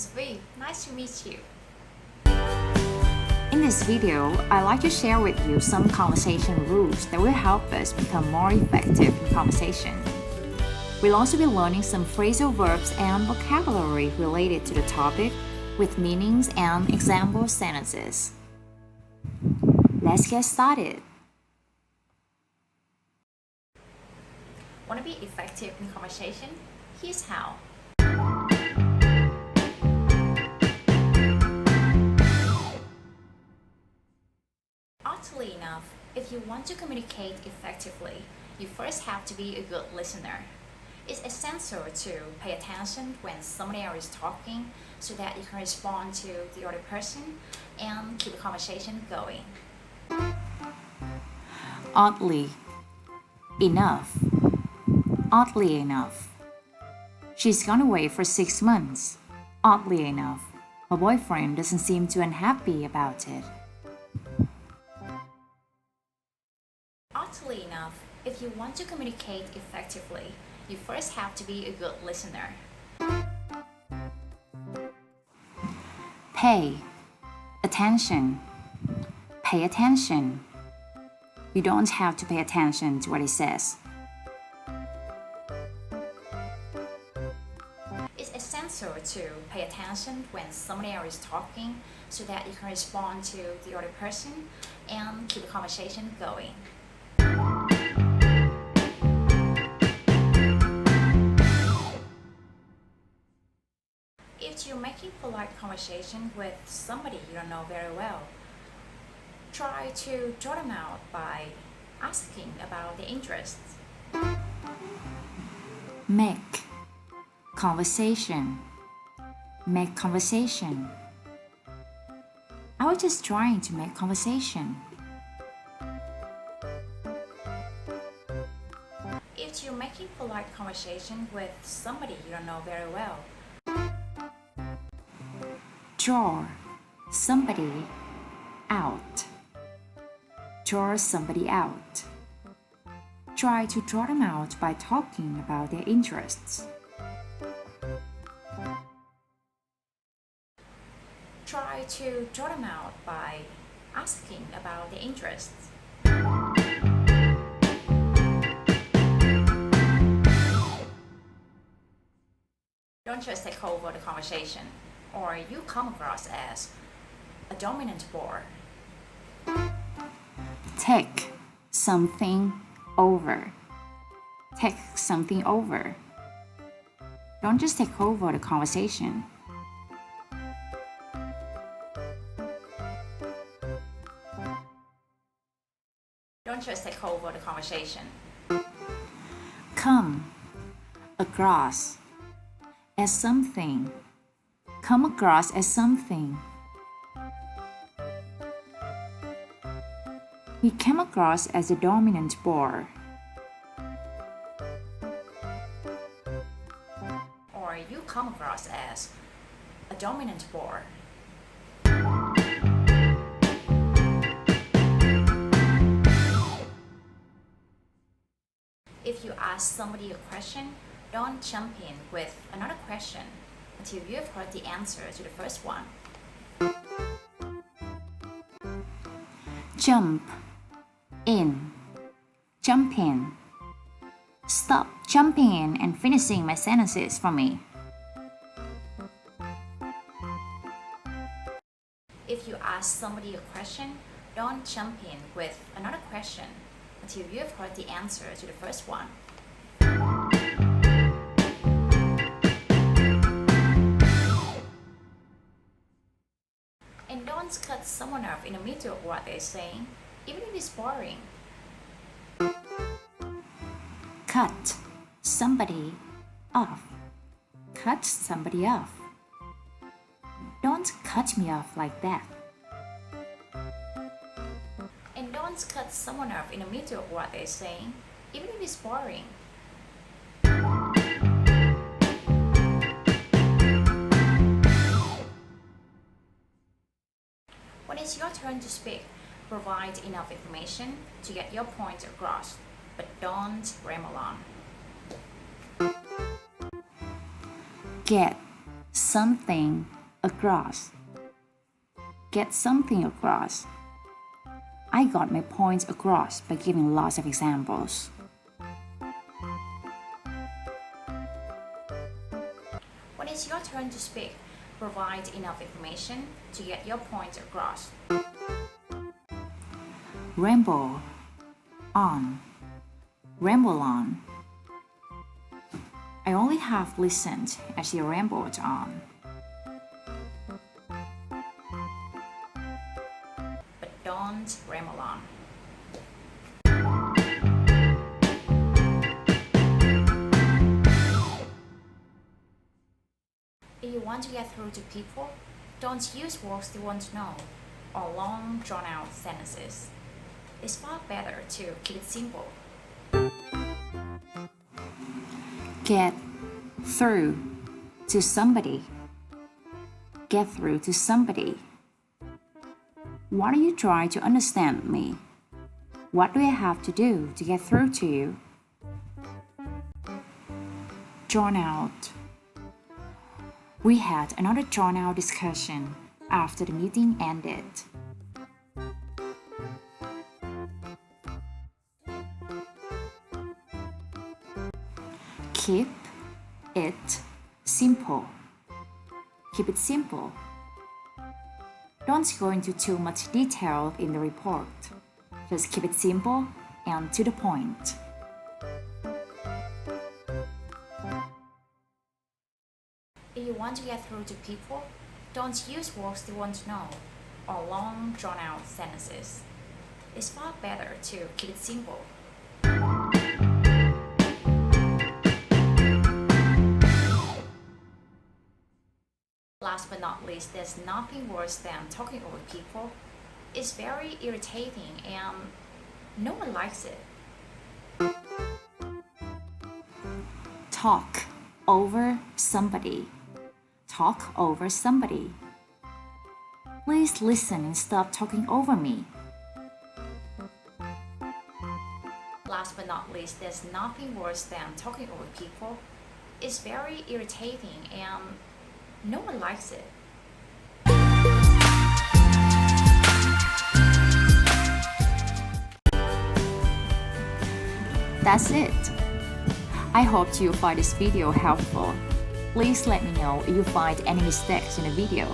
name's V. Nice to meet you. In this video, I'd like to share with you some conversation rules that will help us become more effective in conversation. We'll also be learning some phrasal verbs and vocabulary related to the topic with meanings and example sentences. Let's get started. Want to be effective in conversation? Here's how. Oddly enough, if you want to communicate effectively, you first have to be a good listener. It's essential to pay attention when somebody else is talking so that you can respond to the other person and keep the conversation going. Oddly enough. Oddly enough. She's gone away for 6 months. Oddly enough, her boyfriend doesn't seem too unhappy about it. Oddly enough, if you want to communicate effectively, you first have to be a good listener. Pay attention. Pay attention. You don't have to pay attention to what he says. It's essential to pay attention when somebody else is talking so that you can respond to the other person and keep the conversation going. If you're making polite conversation with somebody you don't know very well, try to draw them out by asking about their interests. Make conversation. Make conversation. I was just trying to make conversation. If you're making polite conversation with somebody you don't know very well, Draw somebody out. Draw somebody out. Try to draw them out by talking about their interests. try to draw them out by asking about their interests. Don't just take over the conversation, or you come across as a dominant bore. Take something over. Take something over. Don't just take over the conversation. Don't just take over the conversation. Come across as something. Come across as something. He came across as a dominant bore. Or you come across as a dominant bore. If you ask somebody a question, don't jump in with another question until you have heard the answer to the first one. Jump in. Jump in. Stop jumping in and finishing my sentences for me. If you ask somebody a question, don't jump in with another question until you have heard the answer to the first one. And don't cut someone off in the middle of what they're saying, even if it's boring. Cut somebody off. Cut somebody off. Don't cut me off like that. And don't cut someone off in the middle of what they're saying, even if it's boring. When it's your turn to speak, provide enough information to get your point across, but don't ramble on. Get something across. Get something across. I got my points across by giving lots of examples. When it's your turn to speak, provide enough information to get your point across. Ramble on. Ramble on. I only half listened as you rambled on. But don't ramble on. If you want to get through to people, don't use words they want to know or long drawn-out sentences. It's far better to keep it simple. Get through to somebody. Get through to somebody. Why do you try to understand me? What do I have to do to get through to you? Drawn out. We had another drawn out discussion after the meeting ended. Keep it simple. Keep it simple. Don't go into too much detail in the report. Just keep it simple and to the point. If you want to get through to people, don't use words they want to know or long drawn-out sentences. It's far better to keep it simple. Last but not least, there's nothing worse than talking over people. It's very irritating and no one likes it. Talk over somebody. Talk over somebody. Please listen and stop talking over me. Last but not least, there's nothing worse than talking over people. It's very irritating and no one likes it. That's it. I hope you find this video helpful. Please let me know if you find any mistakes in the video.